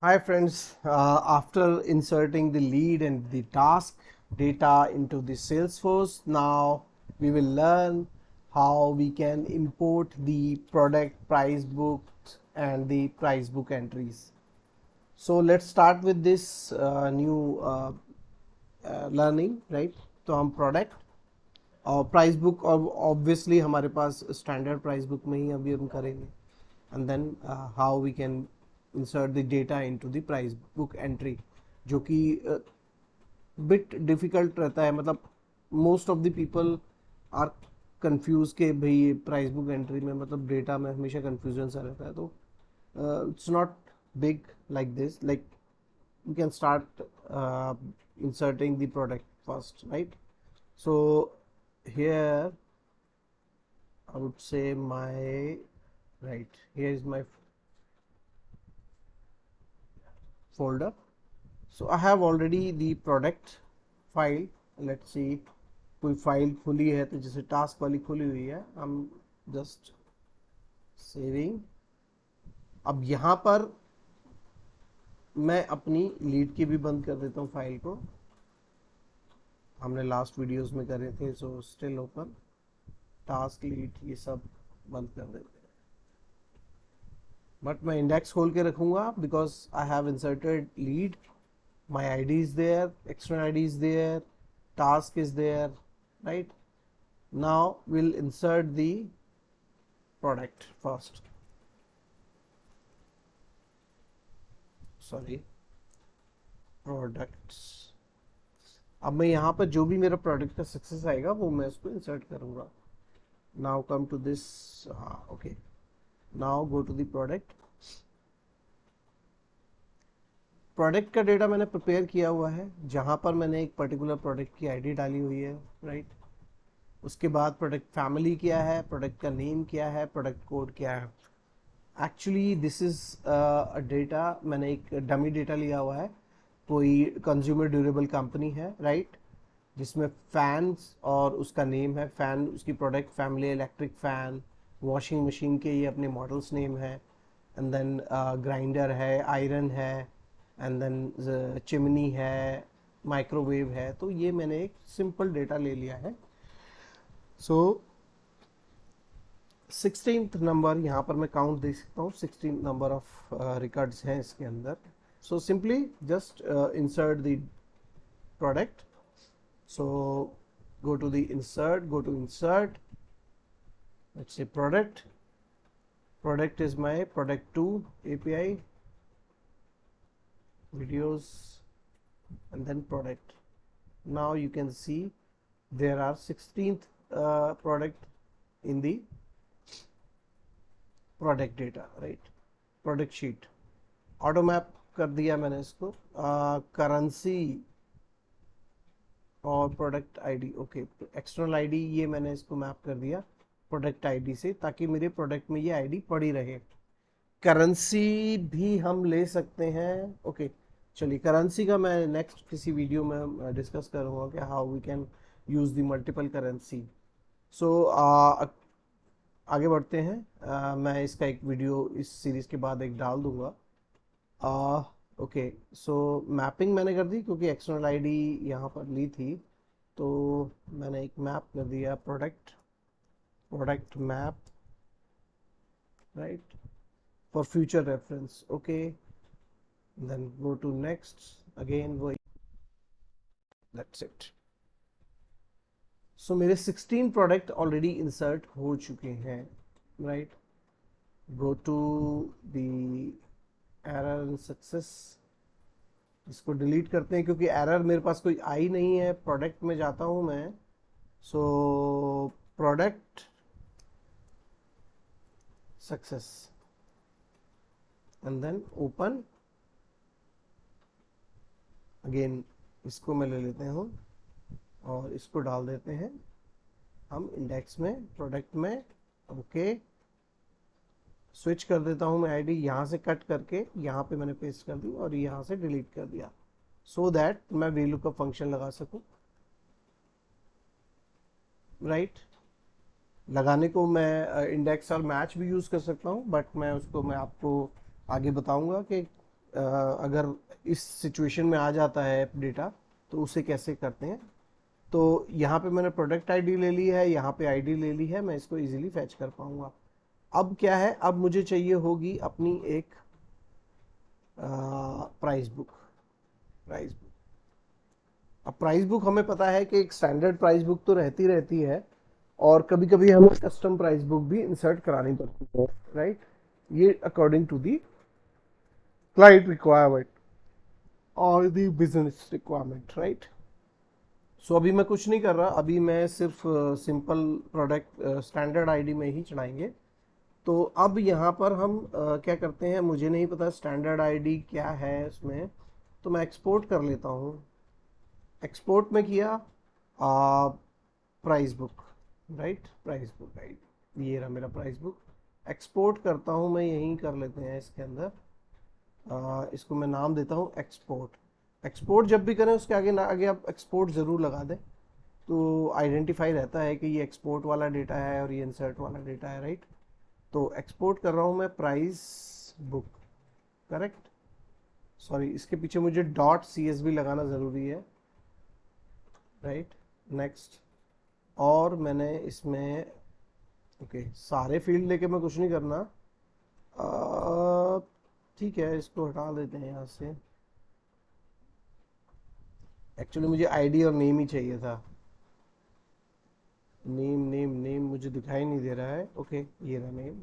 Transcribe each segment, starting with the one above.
Hi friends, after inserting the lead and the task data into the Salesforce, now we will learn how we can import the product price books and the price book entries. So let's start with this new learning, right? तो हम product और price book और obviously हमारे पास standard price book में ही अभी हम करेंगे and then how we can insert the data into the price book entry जो कि बिट डिफिकल्ट रहता है मतलब most of the people are confuse के भाई प्राइस बुक एंट्री में मतलब डेटा में हमेशा कंफ्यूजन सा रहता है तो it's not big like this like you can start inserting the product first, right? So here I would say here is my folder. So I have already the product file. Let's see, कोई file खुली है तो जैसे task वाली खुली हुई है, I'm just saving. अब यहाँ पर मैं अपनी लीड की भी बंद कर देता हूँ फाइल को, हमने लास्ट वीडियोस में करे थे. So still open task lead ये सब बंद कर देते हैं, बट मैं इंडेक्स खोल के रखूंगा because I have inserted lead, my id is there, external id is there, task is there, right? Now we'll insert the product first, sorry, products. अब मैं यहाँ पर जो भी मेरा प्रोडक्ट का सक्सेस आएगा वो मैं उसको इंसर्ट करूँगा. Now come to this, okay, now go to the product. Product का डेटा मैंने प्रिपेयर किया हुआ है जहाँ पर मैंने एक पर्टिकुलर प्रोडक्ट की आईडी डाली हुई है, राइट? उसके बाद प्रोडक्ट फैमिली क्या है, प्रोडक्ट का नेम क्या है, प्रोडक्ट कोड क्या है. Actually this is a data, मैंने एक डमी डेटा लिया हुआ है, कोई कंज्यूमर ड्यूरेबल कंपनी है, राइट? जिसमें फैंस और उसका नेम है, फैन उसकी product family electric fan, washing machine के ये अपने मॉडल्स नेम है, एंड देन ग्राइंडर है, आयरन है, एंड देन चिमनी है, माइक्रोवेव है. तो ये मैंने एक सिंपल डेटा ले लिया है. सो 16th नंबर यहाँ पर मैं काउंट दे सकता हूँ, 16th नंबर ऑफ रिकॉर्ड्स हैं इसके अंदर. So simply just insert the product. So go to the insert, let's say product is my product 2 API videos, and then product. Now you can see there are 16th product in the product data, right? Product sheet auto map कर दिया मैंने इसको. Currency और product ID, okay, external ID ये मैंने इसको map कर दिया प्रोडक्ट आईडी से, ताकि मेरे प्रोडक्ट में ये आईडी पड़ी रहे. करेंसी भी हम ले सकते हैं, ओके. चलिए करेंसी का मैं नेक्स्ट किसी वीडियो में डिस्कस करूँगा कि how we can use the multiple currency. So आगे बढ़ते हैं. मैं इसका एक वीडियो इस सीरीज़ के बाद एक डाल दूँगा. ओके, सो मैपिंग मैंने कर दी क्योंकि एक्सटर्नल आईडी यहाँ पर ली थी, तो मैंने एक मैप कर दिया product map, right, for future reference. Okay, then go to next, again वो, दैट्स इट. सो मेरे 16 प्रोडक्ट ऑलरेडी इंसर्ट हो चुके हैं, right? Go to the error and success, इसको डिलीट करते हैं क्योंकि एरर मेरे पास कोई आई नहीं है. प्रोडक्ट में जाता हूं मैं. So product success and then open. Again इसको मैं ले लेते हूँ और इसको डाल देते हैं हम इंडेक्स में, प्रोडक्ट में. ओके, स्विच कर देता हूँ मैं आईडी, यहाँ से कट करके यहाँ पे मैंने पेस्ट कर दी और यहाँ से डिलीट कर दिया, सो दैट मैं वैल्यू का फंक्शन लगा सकूँ, राइट? लगाने को मैं इंडेक्स और मैच भी यूज़ कर सकता हूँ, बट मैं आपको आगे बताऊंगा कि अगर इस सिचुएशन में आ जाता है डेटा तो उसे कैसे करते हैं। तो यहाँ पे मैंने प्रोडक्ट आईडी ले ली है, यहाँ पे आईडी ले ली है, मैं इसको इजीली फैच कर पाऊंगा। अब क्या है, अब मुझे चाहिए होगी अपनी एक प्राइस बुक। प्राइस बुक, अब प्राइस बुक हमें पता है कि एक स्टैंडर्ड प्राइस बुक तो रहती है, और कभी कभी हमें कस्टम प्राइस बुक भी इंसर्ट करानी पड़ती है, राइट। ये according to the client requirement और the business requirement, right. So अभी मैं कुछ नहीं कर रहा, अभी मैं सिर्फ सिंपल प्रोडक्ट स्टैंडर्ड आईडी में ही चढ़ाएंगे। तो अब यहाँ पर हम क्या करते हैं, मुझे नहीं पता स्टैंडर्ड आईडी क्या है इसमें, तो मैं एक्सपोर्ट कर लेता हूँ। एक्सपोर्ट में किया price book, right, price book ID, ये रहा मेरा प्राइस बुक। एक्सपोर्ट करता हूँ मैं, यहीं कर लेते हैं इसके अंदर। इसको मैं नाम देता हूँ एक्सपोर्ट। एक्सपोर्ट जब भी करें उसके आगे आगे आप एक्सपोर्ट ज़रूर लगा दें, तो आइडेंटिफाई रहता है कि ये एक्सपोर्ट वाला डेटा है और ये इंसर्ट वाला डेटा है, राइट। तो एक्सपोर्ट कर रहा हूँ मैं प्राइस बुक, करेक्ट। सॉरी, इसके पीछे मुझे डॉट CSV लगाना ज़रूरी है, राइट। नेक्स्ट, और मैंने इसमें ओके सारे फील्ड लेके मैं कुछ नहीं करना, ठीक है, इसको हटा देते हैं यहाँ से। एक्चुअली मुझे आईडी और नेम ही चाहिए था। नेम नेम नेम मुझे दिखाई नहीं दे रहा है, ओके ये रहा नेम।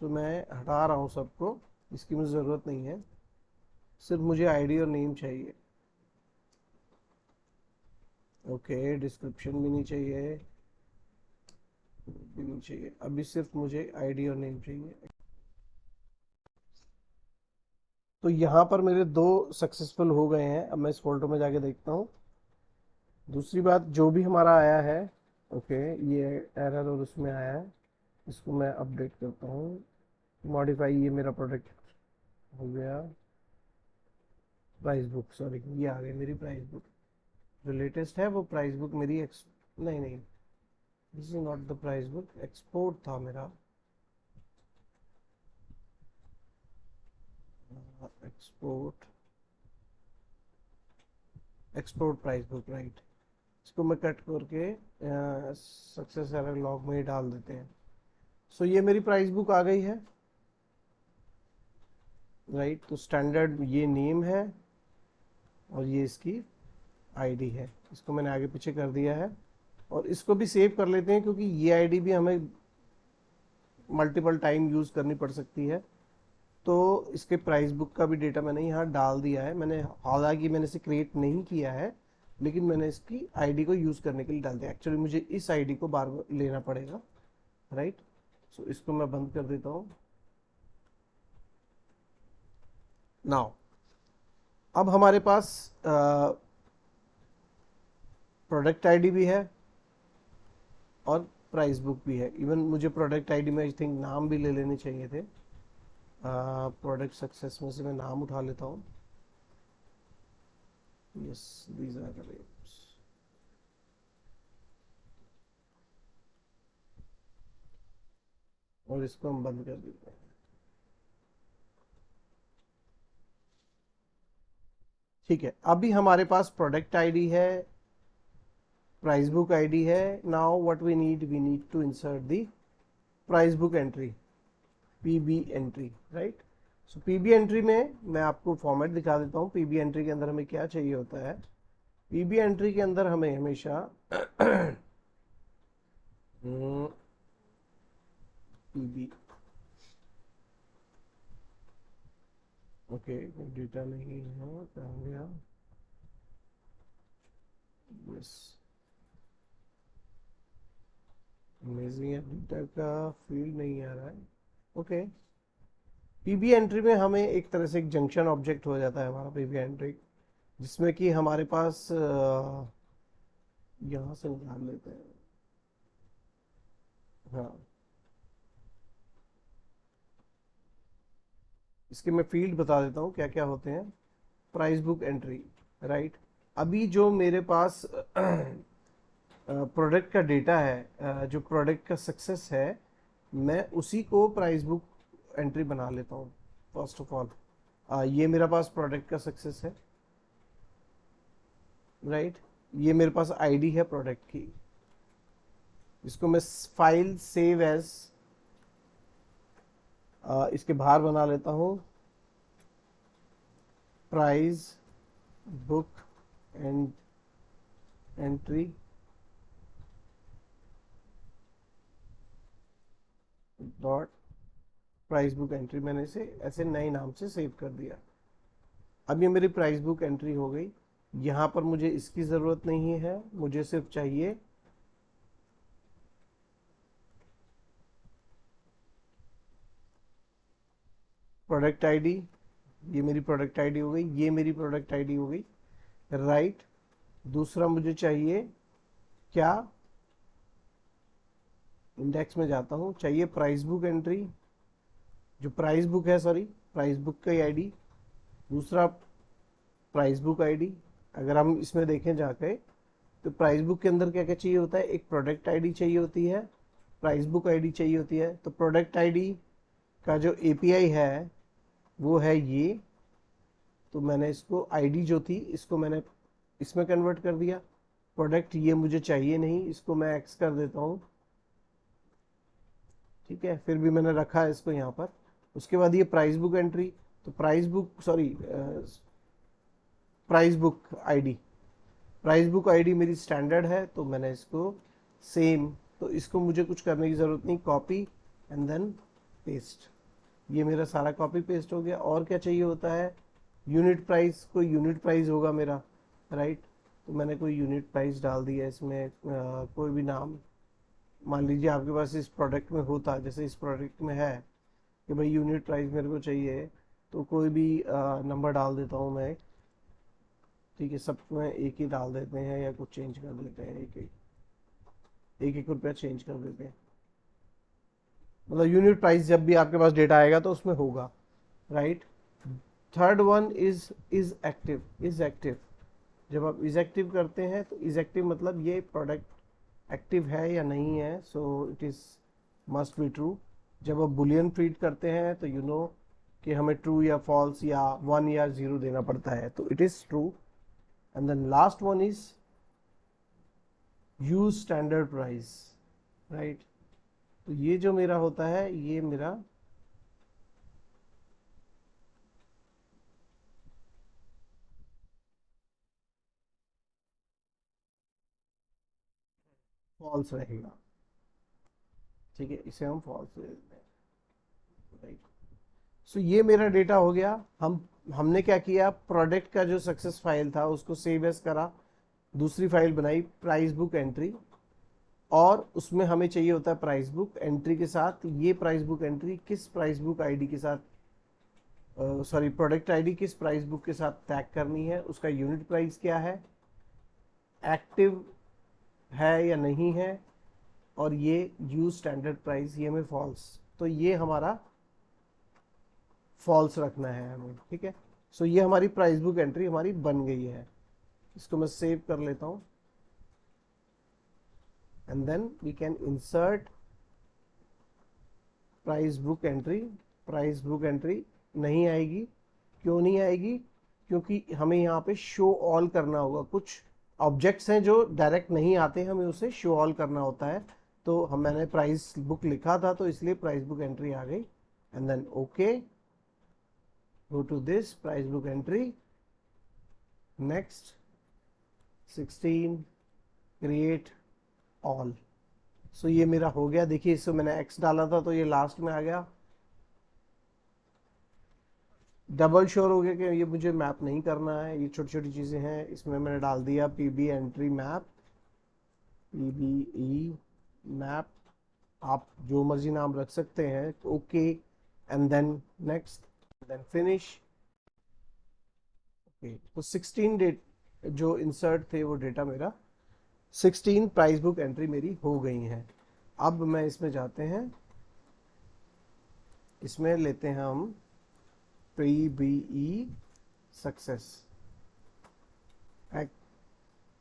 सो मैं हटा रहा हूँ सबको, इसकी मुझे ज़रूरत नहीं है, सिर्फ मुझे आईडी और नेम चाहिए। ओके, डिस्क्रिप्शन भी नहीं चाहिए, भी नहीं चाहिए, अभी सिर्फ मुझे आईडी और नेम चाहिए। तो यहाँ पर मेरे 2 सक्सेसफुल हो गए हैं। अब मैं इस फोल्डर में जाके देखता हूँ। दूसरी बात, जो भी हमारा आया है, ओके ये एरर और उसमें आया है, इसको मैं अपडेट करता हूँ। मॉडिफाई, ये मेरा प्रोडक्ट हो गया। प्राइस बुक, सॉरी ये आ गई मेरी प्राइस बुक। जो लेटेस्ट है वो प्राइस बुक मेरी नहीं नहीं, this is not the price book, export था मेरा। Export, export price book, right. इसको मैं कट करके सक्सेस एरर लॉग में ही डाल देते हैं। सो ये मेरी प्राइस बुक आ गई है, राइट। तो स्टैंडर्ड ये नेम है और ये इसकी आईडी है, इसको मैंने आगे पीछे कर दिया है। और इसको भी सेव कर लेते हैं, क्योंकि ये आईडी भी हमें मल्टीपल टाइम यूज़ करनी पड़ सकती है। तो इसके प्राइस बुक का भी डेटा मैंने यहाँ डाल दिया है। मैंने हालांकि मैंने इसे क्रिएट नहीं किया है, लेकिन मैंने इसकी आईडी को यूज़ करने के लिए डाल दिया। एक्चुअली मुझे इस आईडी को बार बार लेना पड़ेगा, राइट। सो इसको मैं बंद कर देता हूँ। नाउ अब हमारे पास प्रोडक्ट आईडी भी है और प्राइस बुक भी है। इवन मुझे प्रोडक्ट आईडी में आई थिंक नाम भी ले लेने चाहिए थे। प्रोडक्ट सक्सेस में से मैं नाम उठा लेता हूँ। Yes, these are the names. और इसको हम बंद कर देते हैं। ठीक है, अभी हमारे पास प्रोडक्ट आईडी है, प्राइस बुक आईडी है। Now what we need to insert the price book entry, PB entry, right. So PB entry में मैं आपको फॉर्मेट दिखा देता हूँ। पीबी एंट्री के अंदर हमें क्या चाहिए होता है। पीबी एंट्री के अंदर हमें हमेशा पीबी, ओके डेटा नहीं है, कहाँ गया, यस, अमेजिंग है, डेटा का फील्ड नहीं आ रहा है, ओके। पीबी एंट्री में हमें एक तरह से एक जंक्शन ऑब्जेक्ट हो जाता है हमारा पीबी एंट्री, जिसमें कि हमारे पास यहाँ से निकाल लेते हैं, हाँ इसके मैं फील्ड बता देता हूँ क्या क्या होते हैं। Price book entry, right. अभी जो मेरे पास प्रोडक्ट का डेटा है, जो प्रोडक्ट का सक्सेस है, मैं उसी को प्राइस बुक एंट्री बना लेता हूँ फर्स्ट ऑफ ऑल। ये मेरा पास प्रोडक्ट का सक्सेस है, राइट। ये मेरे पास आईडी है प्रोडक्ट की, इसको मैं फाइल सेव एज इसके बाहर बना लेता हूँ, price book and entry dot price book entry, मैंने इसे ऐसे नए नाम से सेव कर दिया। अब ये मेरी प्राइस बुक एंट्री हो गई। यहाँ पर मुझे इसकी ज़रूरत नहीं है, मुझे सिर्फ चाहिए प्रोडक्ट आईडी। ये मेरी प्रोडक्ट आईडी हो गई, ये मेरी प्रोडक्ट आईडी हो गई, राइट। दूसरा मुझे चाहिए क्या, इंडेक्स में जाता हूँ, चाहिए प्राइस बुक एंट्री, जो प्राइस बुक है, सॉरी प्राइस बुक का आईडी। दूसरा प्राइस बुक आईडी। अगर हम इसमें देखें जाके तो प्राइस बुक के अंदर क्या क्या चाहिए होता है, एक प्रोडक्ट आईडी चाहिए होती है, प्राइस बुक आईडी चाहिए होती है। तो प्रोडक्ट आईडी का जो एपीआई है वो है ये, तो मैंने इसको आईडी जो थी इसको मैंने इसमें कन्वर्ट कर दिया। प्रोडक्ट ये मुझे चाहिए नहीं, इसको मैं एक्स कर देता हूँ, ठीक है, फिर भी मैंने रखा है इसको यहाँ पर। उसके बाद ये प्राइस बुक एंट्री, तो price book sorry price book ID, price book ID मेरी स्टैंडर्ड है, तो मैंने इसको सेम, तो इसको मुझे कुछ करने की ज़रूरत नहीं, कॉपी एंड देन पेस्ट। ये मेरा सारा कॉपी पेस्ट हो गया। और क्या चाहिए होता है, यूनिट प्राइस, कोई यूनिट प्राइस होगा मेरा, राइट। तो मैंने कोई यूनिट प्राइस डाल दिया इसमें, कोई भी नाम, मान लीजिए आपके पास इस प्रोडक्ट में होता, जैसे इस प्रोडक्ट में है कि भाई यूनिट प्राइस मेरे को चाहिए, तो कोई भी नंबर डाल देता हूँ मैं, ठीक है, सब में एक ही डाल देते हैं या कुछ चेंज कर देते हैं, एक रुपया चेंज कर देते हैं। मतलब यूनिट प्राइस जब भी आपके पास डेटा आएगा तो उसमें होगा, right. Third one is active, is active. जब आप इज एक्टिव करते हैं तो इज एक्टिव मतलब ये प्रोडक्ट एक्टिव है या नहीं है, so it is must be true. जब आप बुलियन प्रिंट करते हैं तो यू नो कि हमें ट्रू या फॉल्स या 1 या 0 देना पड़ता है, तो it is true. And then last one is use standard price, right. तो ये जो मेरा होता है ये मेरा फॉल्स रहेगा, ठीक है, इसे हम फॉल्स ले लेते हैं, राइट। सो ये मेरा डेटा हो गया। हमने क्या किया, प्रोडक्ट का जो सक्सेस फाइल था उसको सेव एज करा, दूसरी फाइल बनाई प्राइस बुक एंट्री, और उसमें हमें चाहिए होता है प्राइस बुक एंट्री के साथ, ये प्राइस बुक एंट्री किस प्राइस बुक आईडी के साथ, सॉरी प्रोडक्ट आईडी किस प्राइस बुक के साथ टैग करनी है, उसका यूनिट प्राइस क्या है, एक्टिव है या नहीं है, और ये यूज स्टैंडर्ड प्राइस, ये हमें फॉल्स, तो ये हमारा फॉल्स रखना है हमें, ठीक है। सो ये हमारी प्राइस बुक एंट्री हमारी बन गई है। इसको मैं सेव कर लेता हूँ, and then we can insert price book entry. Price book entry नहीं आएगी, क्यों नहीं आएगी, क्योंकि हमें यहाँ पे शो ऑल करना होगा। कुछ ऑब्जेक्ट्स हैं जो डायरेक्ट नहीं आते, हमें उसे शो ऑल करना होता है। तो मैंने प्राइस बुक लिखा था तो इसलिए प्राइस बुक एंट्री आ गई, and then okay, go to this price book entry, next 16 create all। सो ये मेरा हो गया। देखिए इसमें मैंने x डाला था तो ये लास्ट में आ गया। डबल श्योर हो गया कि ये मुझे मैप नहीं करना है, ये छोटी छोटी चीज़ें हैं, इसमें मैंने डाल दिया PB entry map, PBE map, आप जो मर्जी नाम रख सकते हैं, okay, and then next, then finish. Okay, तो 16 डेट जो इंसर्ट थे वो डेटा मेरा 16 प्राइस बुक एंट्री मेरी हो गई हैं। अब मैं इसमें जाते हैं, इसमें लेते हैं हम पीबीई सक्सेस।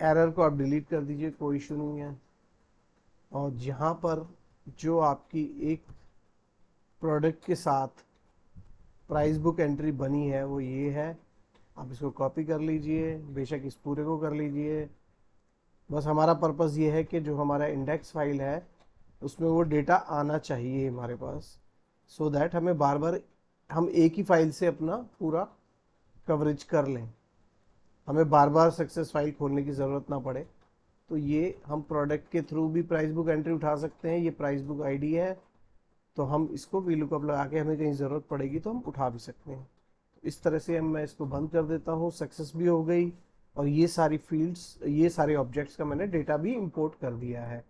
एरर को आप डिलीट कर दीजिए, कोई इशू नहीं है। और जहाँ पर जो आपकी एक प्रोडक्ट के साथ प्राइस बुक एंट्री बनी है वो ये है। आप इसको कॉपी कर लीजिए, बेशक इस पूरे को कर लीजिए। बस हमारा पर्पस ये है कि जो हमारा इंडेक्स फाइल है उसमें वो डेटा आना चाहिए हमारे पास, सो दैट हमें बार बार हम एक ही फाइल से अपना पूरा कवरेज कर लें, हमें बार बार सक्सेस फाइल खोलने की ज़रूरत ना पड़े। तो ये हम प्रोडक्ट के थ्रू भी प्राइस बुक एंट्री उठा सकते हैं। ये प्राइस बुक आईडी है, तो हम इसको वीलुकअप लगा के हमें कहीं ज़रूरत पड़ेगी तो हम उठा भी सकते हैं। इस तरह से मैं इसको बंद कर देता हूँ, सक्सेस भी हो गई, और ये सारी फील्ड्स, ये सारे ऑब्जेक्ट्स का मैंने डेटा भी इंपोर्ट कर दिया है।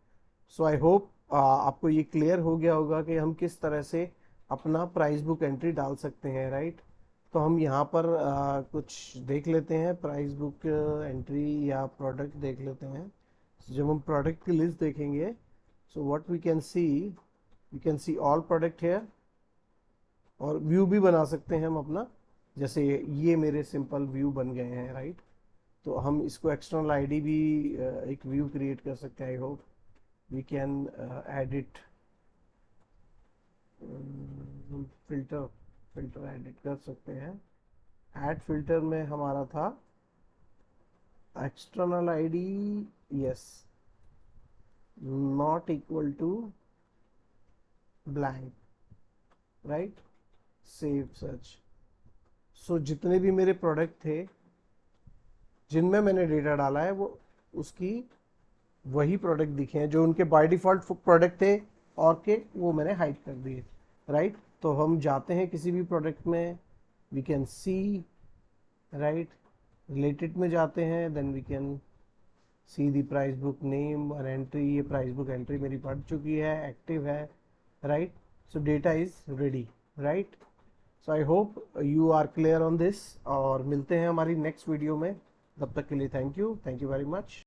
सो आई होप आपको ये क्लियर हो गया होगा कि हम किस तरह से अपना प्राइस बुक एंट्री डाल सकते हैं, राइट। तो हम यहाँ पर कुछ देख लेते हैं, प्राइस बुक एंट्री या प्रोडक्ट देख लेते हैं। जब हम प्रोडक्ट की लिस्ट देखेंगे, so what we can see all product here, और व्यू भी बना सकते हैं हम अपना, जैसे ये मेरे सिंपल व्यू बन गए हैं, राइट। तो हम इसको एक्सटर्नल आईडी भी एक व्यू क्रिएट कर सकते हैं। I hope we can edit filter edit कर सकते हैं। ऐड फिल्टर में हमारा था external ID, yes, not equal to blank, right, save search. So जितने भी मेरे प्रोडक्ट थे जिनमें मैंने डेटा डाला है वो उसकी वही प्रोडक्ट दिखे हैं जो उनके बाय डिफ़ॉल्ट प्रोडक्ट थे, और के वो मैंने हाइड कर दिए, राइट। तो हम जाते हैं किसी भी प्रोडक्ट में, we can see, right, related में जाते हैं, then we can see the price book name और एंट्री। ये प्राइस बुक एंट्री मेरी पड़ चुकी है, एक्टिव है, right. So data is ready, right. So I hope you are clear on this, और मिलते हैं हमारी नेक्स्ट वीडियो में। तब तक के लिए थैंक यू वेरी मच।